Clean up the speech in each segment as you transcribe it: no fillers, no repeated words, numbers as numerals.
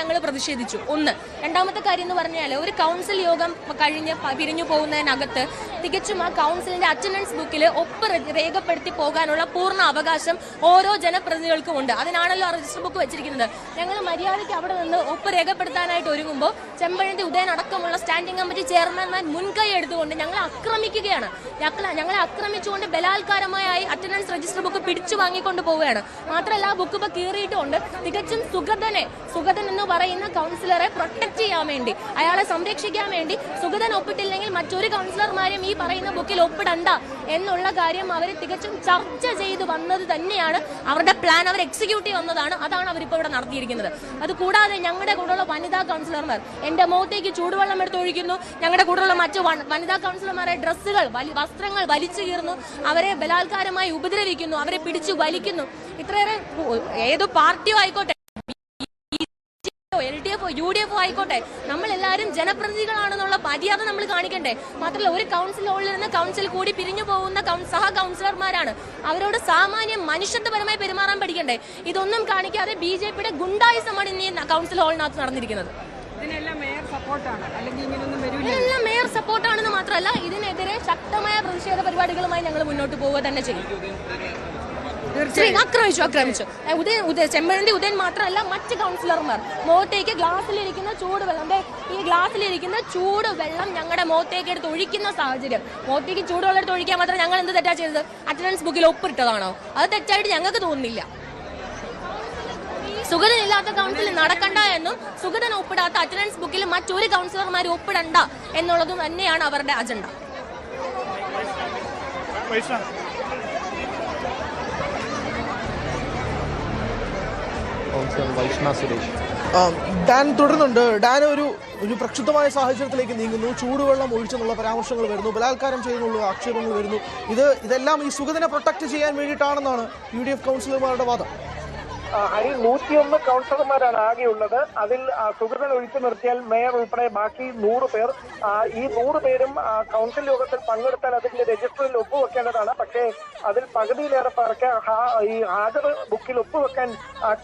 ഞങ്ങൾ പ്രതിഷേധിച്ചു. ഒന്ന്. രണ്ടാമത്തെ കാര്യം എന്ന് പറഞ്ഞാൽ ഒരു കൗൺസിൽ യോഗം കഴിഞ്ഞ് പിരിഞ്ഞു പോകുന്നതിനകത്ത് തികച്ചും ആ കൗൺസിലിന്റെ അറ്റൻഡൻസ് ബുക്കിൽ ഒപ്പ് രേഖപ്പെടുത്തി പോകാനുള്ള പൂർണ്ണ അവകാശം ഓരോ ജനപ്രതിനിധികൾക്കും ഉണ്ട്. അതിനാണല്ലോ ആ രജിസ്റ്റർ ബുക്ക് വെച്ചിരിക്കുന്നത്. ഞങ്ങൾ മര്യാദയ്ക്ക് അവിടെ നിന്ന് ഒപ്പ് രേഖപ്പെടുത്താനായിട്ട് ഒരുങ്ങുമ്പോൾ ചെമ്പഴന്തി ഉദയൻ അടക്കമുള്ള സ്റ്റാൻഡിംഗ് കമ്മിറ്റി ചെയർമാൻമാർ മുൻകൈ എടുത്തുകൊണ്ട് ഞങ്ങളെ ആക്രമിക്കുകയാണ്. ഞങ്ങളെ ആക്രമിച്ചുകൊണ്ട് ബലാത്കാരമായി അറ്റൻഡൻസ് രജിസ്റ്റർ ബുക്ക് പിടിച്ചു വാങ്ങിക്കൊണ്ട് പോവുകയാണ്. മാത്രമല്ല ആ ബുക്ക് ഇപ്പോൾ കീറിയിട്ടുകൊണ്ട് തികച്ചും സുഗതൻ എന്ന് പറയുന്ന കൗൺസിലറെ പ്രൊട്ടക്ട് ചെയ്യാൻ വേണ്ടി, അയാളെ സംരക്ഷിക്കാൻ വേണ്ടി സുഗതൻ ഒപ്പിട്ടില്ലെങ്കിൽ മറ്റൊരു കൗൺസിലർമാരും ഈ പറയുന്ന ബുക്കിൽ ഒപ്പിടണ്ട എന്നുള്ള കാര്യം അവർ തികച്ചും ചർച്ച ചെയ്ത് വന്നത് തന്നെയാണ്. അവരുടെ പ്ലാൻ അവർ എക്സിക്യൂട്ട് ചെയ്യുന്നതാണ്. അതാണ് അവരിപ്പോൾ ഇവിടെ നടത്തിയിരിക്കുന്നത്. അതുകൂടാതെ ഞങ്ങളുടെ കൂടെയുള്ള വനിതാ കൗൺസിലർമാർ എന്റെ മുഖത്തേക്ക് ചൂടുവെള്ളം എടുത്തൊഴിക്കുന്നു. ഞങ്ങളുടെ കൂടെയുള്ള മറ്റു വനിതാ കൗൺസിലർമാരെ ഡ്രസ്സുകൾ, വസ്ത്രങ്ങൾ വലിച്ചു കീറുന്നു. അവരെ ബലാത്കാരമായി ഉപദ്രവിക്കുന്നു. അവരെ പിടിച്ചു വലിക്കുന്നു. ഇത്രയേറെ ഏതോ പാർട്ടിയോ ആയിക്കോട്ടെ, LDF UDF ആയിക്കോട്ടെ, നമ്മളെല്ലാവരും ജനപ്രതിനിധികളാണെന്നുള്ള മര്യാദ നമ്മൾ കാണിക്കണ്ടേ? മാത്രമല്ല ഒരു കൗൺസിൽ ഹോളിൽ നിന്ന് കൗൺസിൽ കൂടി പിരിഞ്ഞു പോകുന്ന സഹ കൗൺസിലർമാരാണ്. അവരോട് സാമാന്യം മനുഷ്യത്വപരമായി പെരുമാറാൻ പഠിക്കണ്ടേ? ഇതൊന്നും കാണിക്കാതെ BJPയുടെ ഗുണ്ടായിസമാണ് ഇനി കൗൺസിൽ ഹോളിനകത്ത് നടന്നിരിക്കുന്നത്. ഇതിനെല്ലാം മേയർ സപ്പോർട്ടാണ്, അല്ലെങ്കിൽ ഇങ്ങനെയൊന്നും വരില്ല. ഇതിനെല്ലാം മേയർ സപ്പോർട്ടാണെന്ന് മാത്രമല്ല, ഇതിനെതിരെ ശക്തമായ പ്രതിഷേധ പരിപാടികളുമായി ഞങ്ങൾ മുന്നോട്ട് പോവുക തന്നെ ചെയ്യും. ആക്രമിച്ചു. ചെമ്പഴന്തി ഉദയൻ മാത്രമല്ല, മറ്റ് കൗൺസിലർമാർ മുഖത്തേക്ക് ഗ്ലാസ്സിലിരിക്കുന്ന ചൂടുവെള്ളം, ഈ ഗ്ലാസ്സിലിരിക്കുന്ന ചൂടുവെള്ളം ഞങ്ങളുടെ മുഖത്തേക്ക് എടുത്ത് ഒഴിക്കുന്ന സാഹചര്യം. മുഖത്തേക്ക് ചൂടുവെള്ളം എടുത്ത് ഒഴിക്കാൻ മാത്രം ഞങ്ങൾ എന്ത് തെറ്റാ ചെയ്തത്? അറ്റൻഡൻസ് ബുക്കിൽ ഒപ്പിട്ടതാണോ? അത് തെറ്റായിട്ട് ഞങ്ങൾക്ക് തോന്നുന്നില്ല. സുഗതൻ ഇല്ലാത്ത കൗൺസിൽ നടക്കണ്ട എന്നും സുഗതൻ ഒപ്പിടാത്ത അറ്റൻഡൻസ് ബുക്കിൽ മറ്റൊരു കൗൺസിലർമാർ ഒപ്പിടണ്ട എന്നുള്ളതും തന്നെയാണ് അവരുടെ അജണ്ട. ഡാൻ തുടരുന്നുണ്ട്. ഡാൻ ഒരു പ്രക്ഷുബ്ധമായ സാഹചര്യത്തിലേക്ക് നീങ്ങുന്നു. ചൂടുവെള്ളം ഒഴിച്ചെന്നുള്ള പരാമർശങ്ങൾ വരുന്നു, ബലാത്കാരം ചെയ്തെന്നുള്ള ആക്ഷേപങ്ങൾ വരുന്നു. ഇതെല്ലാം ഈ സുഗതനെ പ്രൊട്ടക്ട് ചെയ്യാൻ വേണ്ടിയിട്ടാണെന്നാണ് UDF കൗൺസിലർമാരുടെ വാദം. ഹരി, 101 കൗൺസിലർമാരാണ് ആകെയുള്ളത്. അതിൽ സുഗതൻ ഒഴിച്ചു നിർത്തിയാൽ മേയർ ഉൾപ്പെടെ ബാക്കി 100 പേർ. ഈ 100 പേരും കൗൺസിൽ യോഗത്തിൽ പങ്കെടുത്താൽ അതിന്റെ രജിസ്റ്ററിൽ ഒപ്പുവെക്കേണ്ടതാണ്. പക്ഷേ അതിൽ പകുതിയിലേറെ പേർക്ക് ഈ ഹാജർ ബുക്കിൽ ഒപ്പുവെക്കാൻ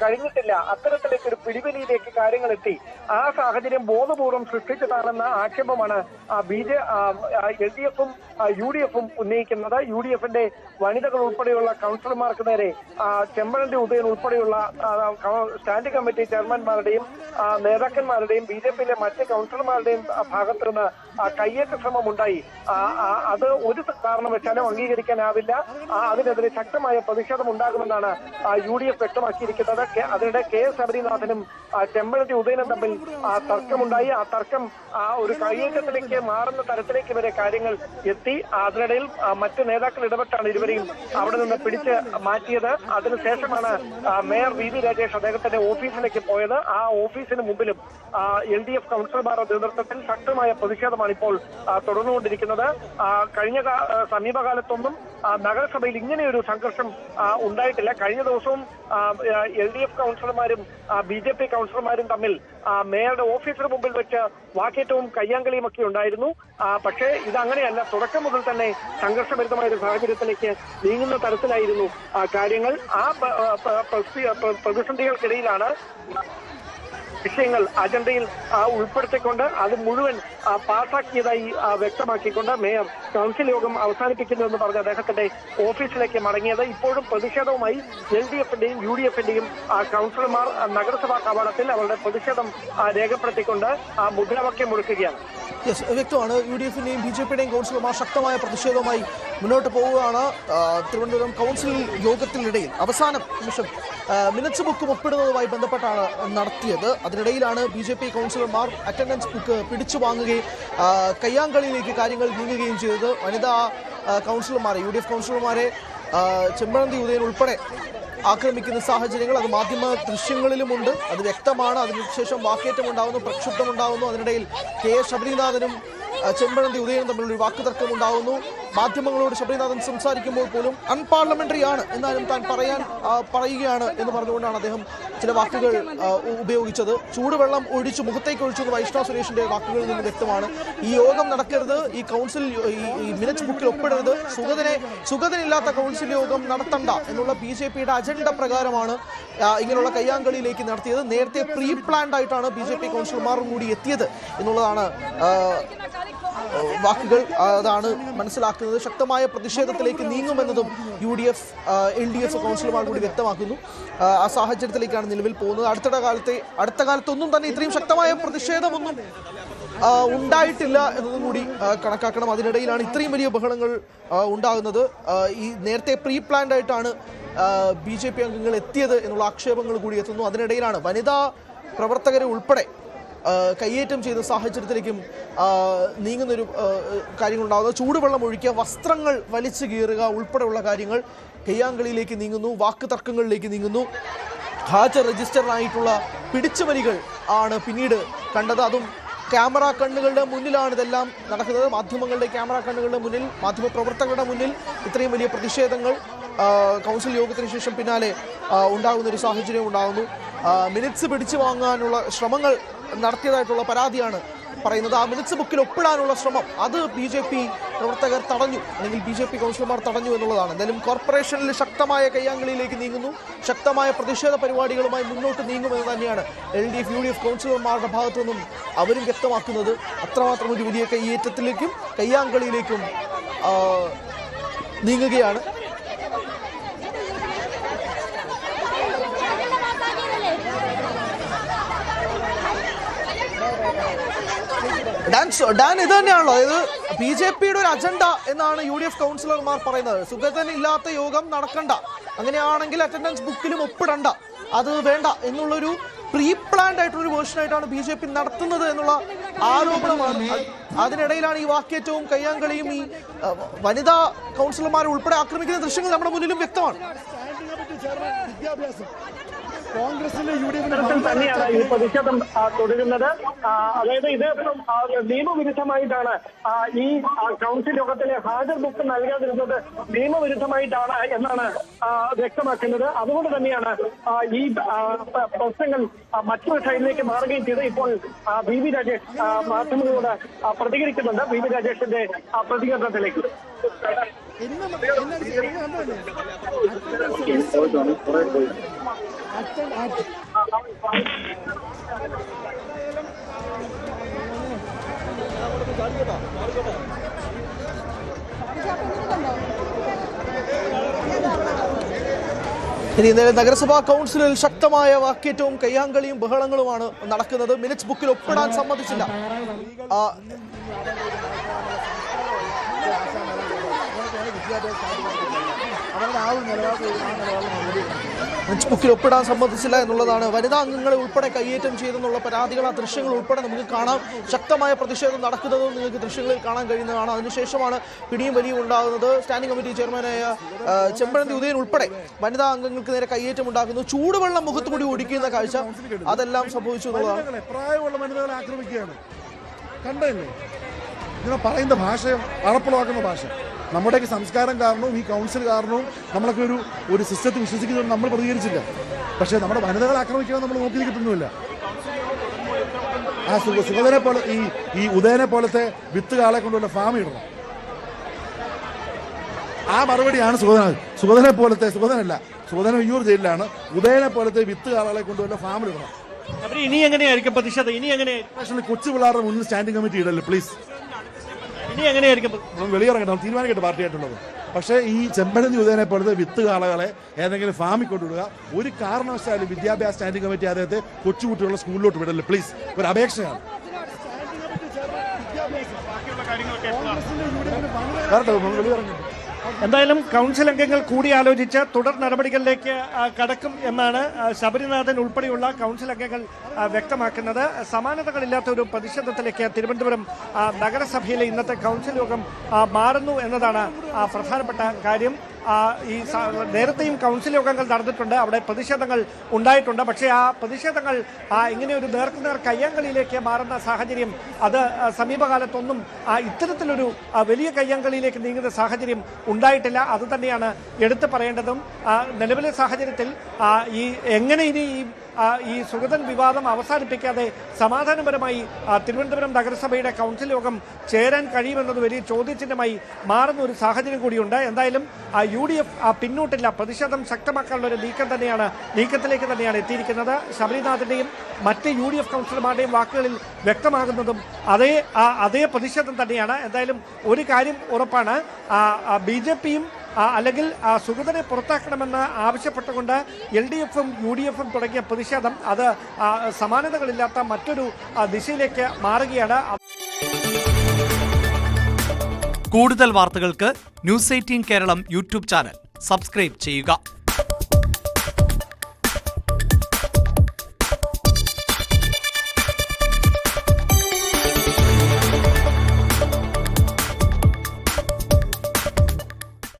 കഴിഞ്ഞിട്ടില്ല. അത്തരത്തിലേക്ക് ഒരു പിടിവലിയിലേക്ക് കാര്യങ്ങൾ എത്തി. ആ സാഹചര്യം ബോധപൂർവം സൃഷ്ടിച്ചതാണെന്ന ആക്ഷേപമാണ് LDFും UDFും ഉന്നയിക്കുന്നത്. UDFന്റെ വനിതകൾ ഉൾപ്പെടെയുള്ള കൗൺസിലർമാർക്ക് നേരെ ചെമ്പഴന്തി ഉദയൻ ഉൾപ്പെടെയുള്ള സ്റ്റാൻഡിംഗ് കമ്മിറ്റി ചെയർമാൻമാരുടെയും നേതാക്കന്മാരുടെയും BJPയിലെ മറ്റ് കൗൺസിലർമാരുടെയും ഭാഗത്തു നിന്ന് കയ്യേറ്റ ശ്രമം ഉണ്ടായി. അത് ഒരു കാരണവശാലും അംഗീകരിക്കാനാവില്ല. അതിനെതിരെ ശക്തമായ പ്രതിഷേധം ഉണ്ടാകുമെന്നാണ് UDF വ്യക്തമാക്കിയിരിക്കുന്നത്. അതിനിടെ KS ശബരിനാഥനും ചെമ്പഴന്തി ഉദയനും തമ്മിൽ തർക്കമുണ്ടായി. ആ തർക്കം ഒരു കയ്യേറ്റത്തിലേക്ക് മാറുന്ന തരത്തിലേക്ക് വരെ കാര്യങ്ങൾ എത്തി. അതിനിടയിൽ മറ്റ് നേതാക്കൾ ഇടപെട്ടാണ് ഇരുവരെയും അവിടെ നിന്ന് പിടിച്ച് മാറ്റിയത്. അതിനുശേഷമാണ് മേയർ VV രാജേഷ് അദ്ദേഹത്തിന്റെ ഓഫീസിലേക്ക് പോയത്. ആ ഓഫീസിന് മുമ്പിലും LDF കൗൺസിലർമാരുടെ നേതൃത്വത്തിൽ ശക്തമായ പ്രതിഷേധമാണ് ഇപ്പോൾ തുടർന്നുകൊണ്ടിരിക്കുന്നത്. കഴിഞ്ഞ സമീപകാലത്തൊന്നും നഗരസഭയിൽ ഇങ്ങനെയൊരു സംഘർഷം ഉണ്ടായിട്ടില്ല. കഴിഞ്ഞ ദിവസവും LDF കൗൺസിലർമാരും BJP കൗൺസിലർമാരും തമ്മിൽ മേയറുടെ ഓഫീസിന് മുമ്പിൽ വെച്ച് വാക്കേറ്റവും കയ്യാങ്കളിയും ഒക്കെ ഉണ്ടായിരുന്നു. പക്ഷേ ഇതങ്ങനെയല്ല. തുടക്കം മുതൽ തന്നെ സംഘർഷഭരിതമായ ഒരു സാഹചര്യത്തിലേക്ക് നീങ്ങുന്ന തരത്തിലായിരുന്നു കാര്യങ്ങൾ. ആ പ്രതിസന്ധികൾക്കിടയിലാണ് വിഷയങ്ങൾ അജണ്ടയിൽ ഉൾപ്പെടുത്തിക്കൊണ്ട് അത് മുഴുവൻ പാസാക്കിയതായി വ്യക്തമാക്കിക്കൊണ്ട് മേയർ കൗൺസിൽ യോഗം അവസാനിപ്പിക്കുന്നുവെന്ന് പറഞ്ഞ അദ്ദേഹത്തിന്റെ ഓഫീസിലേക്ക് മടങ്ങിയത്. ഇപ്പോഴും പ്രതിഷേധവുമായി LDFന്റെയും UDFന്റെയും കൗൺസിലർമാർ നഗരസഭാ കവാടത്തിൽ അവരുടെ പ്രതിഷേധം രേഖപ്പെടുത്തിക്കൊണ്ട് മുദ്രാവാക്യം മുഴക്കുകയാണ്. വ്യക്തമാണ്. UDFന്റെയും BJPയുടെയും കൗൺസിലർമാർ ശക്തമായ പ്രതിഷേധവുമായി മുന്നോട്ട് പോവുകയാണ്. തിരുവനന്തപുരം കൗൺസിൽ യോഗത്തിനിടയിൽ അവസാന നിമിഷം മിനിറ്റ്സ് ബുക്ക് ഒപ്പിടുന്നതുമായി ബന്ധപ്പെട്ടാണ് നടത്തിയത്. അതിനിടയിലാണ് BJP കൗൺസിലർമാർ അറ്റൻഡൻസ് ബുക്ക് പിടിച്ചു വാങ്ങുകയും കയ്യാങ്കളിയിലേക്ക് കാര്യങ്ങൾ നീങ്ങുകയും ചെയ്തത്. വനിതാ കൗൺസിലർമാരെ, UDF കൗൺസിലർമാരെ ചെമ്പഴന്തി ഉദയൻ ഉൾപ്പെടെ ആക്രമിക്കുന്ന സാഹചര്യങ്ങൾ അത് മാധ്യമ ദൃശ്യങ്ങളിലുമുണ്ട്. അത് വ്യക്തമാണ്. അതിനുശേഷം വാക്കേറ്റം ഉണ്ടാകുന്നു, പ്രക്ഷുബ്ധമുണ്ടാകുന്നു. അതിനിടയിൽ KS ശബരിനാഥനും ചെമ്പഴന്തി ഉദയനും തമ്മിലൊരു വാക്കുതർക്കം ഉണ്ടാകുന്നു. മാധ്യമങ്ങളോട് ശബരിനാഥൻ സംസാരിക്കുമ്പോൾ പോലും അൺപാർലമെന്ററി ആണ് എന്നാലും താൻ പറയുകയാണ് എന്ന് പറഞ്ഞുകൊണ്ടാണ് അദ്ദേഹം ചില വാക്കുകൾ ഉപയോഗിച്ചത്. ചൂടുവെള്ളം ഒഴിച്ചു മുഖത്തേക്ക് ഒഴിച്ചു വൈഷ്ണവ് സുരേഷിന്റെ വാക്കുകളിൽ നിന്ന് വ്യക്തമാണ്. ഈ യോഗം നടക്കരുത്, ഈ കൗൺസിൽ ഈ മിനിറ്റ്സ് ബുക്കിൽ ഒപ്പിടരുത്, സുഗതനില്ലാത്ത കൗൺസിൽ യോഗം നടത്തണ്ട എന്നുള്ള BJPയുടെ അജണ്ട പ്രകാരമാണ് ഇങ്ങനെയുള്ള കയ്യാങ്കളിയിലേക്ക് നടത്തിയത്. നേരത്തെ പ്രീ പ്ലാൻഡ് ആയിട്ടാണ് BJP കൗൺസിലർമാരും കൂടി എത്തിയത് എന്നുള്ളതാണ് വാക്കുകൾ. അതാണ് മനസ്സിലാക്കുന്നത്. ശക്തമായ പ്രതിഷേധത്തിലേക്ക് നീങ്ങുമെന്നതും UDF LDF കൗൺസിലർമാർ കൂടി വ്യക്തമാക്കുന്നു. ആ സാഹചര്യത്തിലേക്കാണ് നിലവിൽ പോകുന്നത്. അടുത്ത കാലത്തൊന്നും തന്നെ ഇത്രയും ശക്തമായ പ്രതിഷേധമൊന്നും ഉണ്ടായിട്ടില്ല എന്നതും കൂടി കണക്കാക്കണം. അതിനിടയിലാണ് ഇത്രയും വലിയ ബഹളങ്ങൾ ഉണ്ടാകുന്നത്. ഈ നേരത്തെ പ്രീ പ്ലാൻഡ് ആയിട്ടാണ് BJP അംഗങ്ങൾ എത്തിയത് എന്നുള്ള ആക്ഷേപങ്ങൾ കൂടി എത്തുന്നു. അതിനിടയിലാണ് വനിതാ പ്രവർത്തകരെ ഉൾപ്പെടെ കയ്യേറ്റം ചെയ്ത സാഹചര്യത്തിലേക്കും നീങ്ങുന്നൊരു കാര്യങ്ങളുണ്ടാകുന്നത്. ചൂടുവെള്ളം ഒഴിക്കുക, വസ്ത്രങ്ങൾ വലിച്ചു കീറുക ഉൾപ്പെടെയുള്ള കാര്യങ്ങൾ കയ്യാങ്കളിയിലേക്ക് നീങ്ങുന്നു, വാക്ക് തർക്കങ്ങളിലേക്ക് നീങ്ങുന്നു. ഹാജർ രജിസ്റ്ററിനായിട്ടുള്ള പിടിച്ചുവലികൾ ആണ് പിന്നീട് കണ്ടത്. അതും ക്യാമറ കണ്ണുകളുടെ മുന്നിലാണ് ഇതെല്ലാം നടക്കുന്നത്. മാധ്യമങ്ങളുടെ ക്യാമറ കണ്ണുകളുടെ മുന്നിൽ, മാധ്യമപ്രവർത്തകരുടെ മുന്നിൽ ഇത്രയും വലിയ പ്രതിഷേധങ്ങൾ കൗൺസിൽ യോഗത്തിന് ശേഷം പിന്നാലെ ഉണ്ടാകുന്ന ഒരു സാഹചര്യം ഉണ്ടാകുന്നു. മിനിറ്റ്സ് പിടിച്ചു വാങ്ങാനുള്ള ശ്രമങ്ങൾ നടത്തിയതായിട്ടുള്ള പരാതിയാണ് പറയുന്നത്. ആ മിനിറ്റ്സ് ബുക്കിൽ ഒപ്പിടാനുള്ള ശ്രമം അത് BJP പ്രവർത്തകർ തടഞ്ഞു, അല്ലെങ്കിൽ BJP കൗൺസിലർമാർ തടഞ്ഞു എന്നുള്ളതാണ്. എന്തായാലും കോർപ്പറേഷനിൽ ശക്തമായ കയ്യാങ്കളിയിലേക്ക് നീങ്ങുന്നു, ശക്തമായ പ്രതിഷേധ പരിപാടികളുമായി മുന്നോട്ട് നീങ്ങുമെന്ന് തന്നെയാണ് LDF UDF കൗൺസിലർമാരുടെ ഭാഗത്തു നിന്നും അവരും വ്യക്തമാക്കുന്നത്. അത്രമാത്രം ഒരു വലിയ കയ്യേറ്റത്തിലേക്കും കയ്യാങ്കളിയിലേക്കും നീങ്ങുകയാണ്. ഡാൻ ഇത് തന്നെയാണല്ലോ, അതായത് BJPയുടെ ഒരു അജണ്ട എന്നാണ് UDF കൗൺസിലർമാർ പറയുന്നത്. സുഗതൻ ഇല്ലാത്ത യോഗം നടക്കണ്ട, അങ്ങനെയാണെങ്കിൽ അറ്റൻഡൻസ് ബുക്കിലും ഒപ്പിടണ്ട, അത് വേണ്ട എന്നുള്ളൊരു പ്രീ പ്ലാൻഡ് ആയിട്ടുള്ളൊരു വേർഷനായിട്ടാണ് BJP നടത്തുന്നത് എന്നുള്ള ആരോപണമാണ്. അതിനിടയിലാണ് ഈ വാക്കേറ്റവും കയ്യാങ്കളിയും ഈ വനിതാ കൗൺസിലർമാരെ ഉൾപ്പെടെ ആക്രമിക്കുന്ന ദൃശ്യങ്ങൾ നമ്മുടെ മുന്നിലും വ്യക്തമാണ്. തന്നെയാണ് ഈ പ്രതിഷേധം തുടരുന്നത്. അതായത് ഇത് നിയമവിരുദ്ധമായിട്ടാണ് ഈ കൗൺസിൽ യോഗത്തിലെ ഹാജർ ബുക്ക് നൽകാതിരുന്നത് നിയമവിരുദ്ധമായിട്ടാണ് എന്നാണ് വ്യക്തമാക്കുന്നത്. അതുകൊണ്ട് തന്നെയാണ് ഈ പ്രശ്നങ്ങൾ മറ്റൊരു സൈഡിലേക്ക് മാറുകയും ചെയ്ത് ഇപ്പോൾ VV രാജേഷ് മാധ്യമങ്ങളോട് പ്രതികരിക്കുന്നുണ്ട്. VV രാജേഷിന്റെ പ്രതികരണത്തിലേക്ക്. ഇനി ഇന്നലെ നഗരസഭാ കൗൺസിലിൽ ശക്തമായ വാക്കേറ്റവും കയ്യാങ്കളിയും ബഹളങ്ങളുമാണ് നടക്കുന്നത്. മിനിറ്റ്സ് ബുക്കിൽ ഒപ്പിടാൻ സമ്മതിച്ചില്ല. മിനിറ്റ്സ് ബുക്കിൽ ഒപ്പിടാൻ സമ്മതിച്ചില്ല എന്നുള്ളതാണ്. വനിതാ അംഗങ്ങളെ ഉൾപ്പെടെ കയ്യേറ്റം ചെയ്തെന്നുള്ള പരാതികൾ, ആ ദൃശ്യങ്ങൾ ഉൾപ്പെടെ നമുക്ക് കാണാം. ശക്തമായ പ്രതിഷേധം നടക്കുന്നതും നിങ്ങൾക്ക് ദൃശ്യങ്ങളിൽ കാണാൻ കഴിയുന്നതാണ്. അതിനുശേഷമാണ് പിടിയും വലിയും ഉണ്ടാകുന്നത്. സ്റ്റാൻഡിംഗ് കമ്മിറ്റി ചെയർമാനായ ചെമ്പഴന്തി ഉദയൻ ഉൾപ്പെടെ വനിതാ അംഗങ്ങൾക്ക് നേരെ കയ്യേറ്റം ഉണ്ടാക്കുന്നു. ചൂടുവെള്ളം മുഖത്തുകൂടി ഒടിക്കുന്ന കാഴ്ച, അതെല്ലാം സംഭവിച്ചു എന്നുള്ളതാണ്. പ്രായമുള്ള വനിതകളെ ആക്രമിക്കുകയാണ്. കണ്ടല്ലേ ഇങ്ങനെ പറയുന്ന ഭാഷയും അറപ്പുളവാക്കുന്ന ഭാഷ. നമ്മുടെയൊക്കെ സംസ്കാരം കാരണവും ഈ കൗൺസിൽ കാരണവും നമ്മളൊക്കെ ഒരു സിസ്റ്റത്തിൽ വിശ്വസിക്കുന്നതുകൊണ്ട് നമ്മൾ പ്രതികരിച്ചില്ല. പക്ഷേ നമ്മുടെ വനിതകളെ ആക്രമിക്കാൻ നമ്മൾ നോക്കി നിൽക്കുന്നില്ല. ആ സുഗതനെ പോലെ ഈ ഉദയനെ പോലത്തെ വിത്ത് കാളെ കൊണ്ടുള്ള ഫാം ഇടണം. ആ മറുപടിയാണ് സുഗതനെ പോലത്തെ, സുഗതൻ വിയ്യൂർ ജയിലിലാണ്. ഉദയനെ പോലത്തെ വിത്ത് കാളകളെ കൊണ്ടുവല്ല ഫാമിലിടണം. ഇനി എങ്ങനെയായിരിക്കും പ്രതിഷേധം? ഇനി എങ്ങനെ കൊച്ചു പിള്ളേരുടെ മുന്നിൽ സ്റ്റാൻഡിംഗ് കമ്മിറ്റി ഇടല്ലേ പ്ലീസ്. ഇനി എങ്ങനെയായിരിക്കും വെളിയിറങ്ങണം, തീരുമാനിക്കട്ടെ പാർട്ടിയായിട്ടുള്ളത്. പക്ഷേ ഈ ചെമ്പഴന്തി ഉദയനെ പോലത്തെ വിത്ത് കാളകളെ ഏതെങ്കിലും ഫാമിൽ കൊണ്ടുവിടുക. ഒരു കാരണവശാലും വിദ്യാഭ്യാസ സ്റ്റാൻഡിംഗ് കമ്മിറ്റി അദ്ദേഹത്തെ കൊച്ചുകുട്ടികളുടെ സ്കൂളിലോട്ട് വിടല്ലേ പ്ലീസ്. ഒരു അപേക്ഷയാണ്. വെളിയിറങ്ങി എന്തായാലും കൗൺസിൽ അംഗങ്ങൾ കൂടിയാലോചിച്ച് തുടർ നടപടികളിലേക്ക് കടക്കും എന്നാണ് ശബരിനാഥൻ ഉൾപ്പെടെയുള്ള കൗൺസിൽ അംഗങ്ങൾ വ്യക്തമാക്കുന്നത്. സമാനതകളില്ലാത്ത ഒരു പ്രതിഷേധത്തിലേക്ക് തിരുവനന്തപുരം നഗരസഭയിലെ ഇന്നത്തെ കൗൺസിൽ യോഗം മാറുന്നു എന്നതാണ് പ്രധാനപ്പെട്ട കാര്യം. നേരത്തെയും കൗൺസിൽ യോഗങ്ങൾ നടന്നിട്ടുണ്ട്, അവിടെ പ്രതിഷേധങ്ങൾ ഉണ്ടായിട്ടുണ്ട്. പക്ഷേ ആ പ്രതിഷേധങ്ങൾ ഇങ്ങനെ ഒരു നേർക്കുനേർ കയ്യാങ്കളിയിലേക്ക് മാറുന്ന സാഹചര്യം അത് സമീപകാലത്തൊന്നും ഇത്തരത്തിലൊരു വലിയ കയ്യാങ്കളിയിലേക്ക് നീങ്ങുന്ന സാഹചര്യം ഉണ്ടായിട്ടില്ല. അത് തന്നെയാണ് എടുത്തു പറയേണ്ടതും. നിലവിലെ സാഹചര്യത്തിൽ എങ്ങനെ ഇനി ഈ സുഗതൻ വിവാദം അവസാനിപ്പിക്കാതെ സമാധാനപരമായി തിരുവനന്തപുരം നഗരസഭയുടെ കൗൺസിൽ യോഗം ചേരാൻ കഴിയുമെന്നത് വലിയ ചോദ്യചിഹ്നമായി മാറുന്ന ഒരു സാഹചര്യം കൂടിയുണ്ട്. എന്തായാലും UDF പിന്നോട്ടില്ല, പ്രതിഷേധം ശക്തമാക്കാനുള്ള ഒരു നീക്കത്തിലേക്ക് തന്നെയാണ് എത്തിയിരിക്കുന്നത്. ശബരിനാഥിന്റെയും മറ്റ് UDF കൗൺസിലർമാരുടെയും വാക്കുകളിൽ വ്യക്തമാകുന്നതും അതേ പ്രതിഷേധം തന്നെയാണ്. എന്തായാലും ഒരു കാര്യം ഉറപ്പാണ്, BJPയും അല്ലെങ്കിൽ സുഗതനെ പുറത്താക്കണമെന്ന് ആവശ്യപ്പെട്ടുകൊണ്ട് LDFും UDFും തുടങ്ങിയ പ്രതിഷേധം അത് സമാനതകളില്ലാത്ത മറ്റൊരു ദിശയിലേക്ക് മാറുകയാണ്. കൂടുതൽ വാർത്തകൾക്ക് News 18 Keralam YouTube channel subscribe ചെയ്യുക.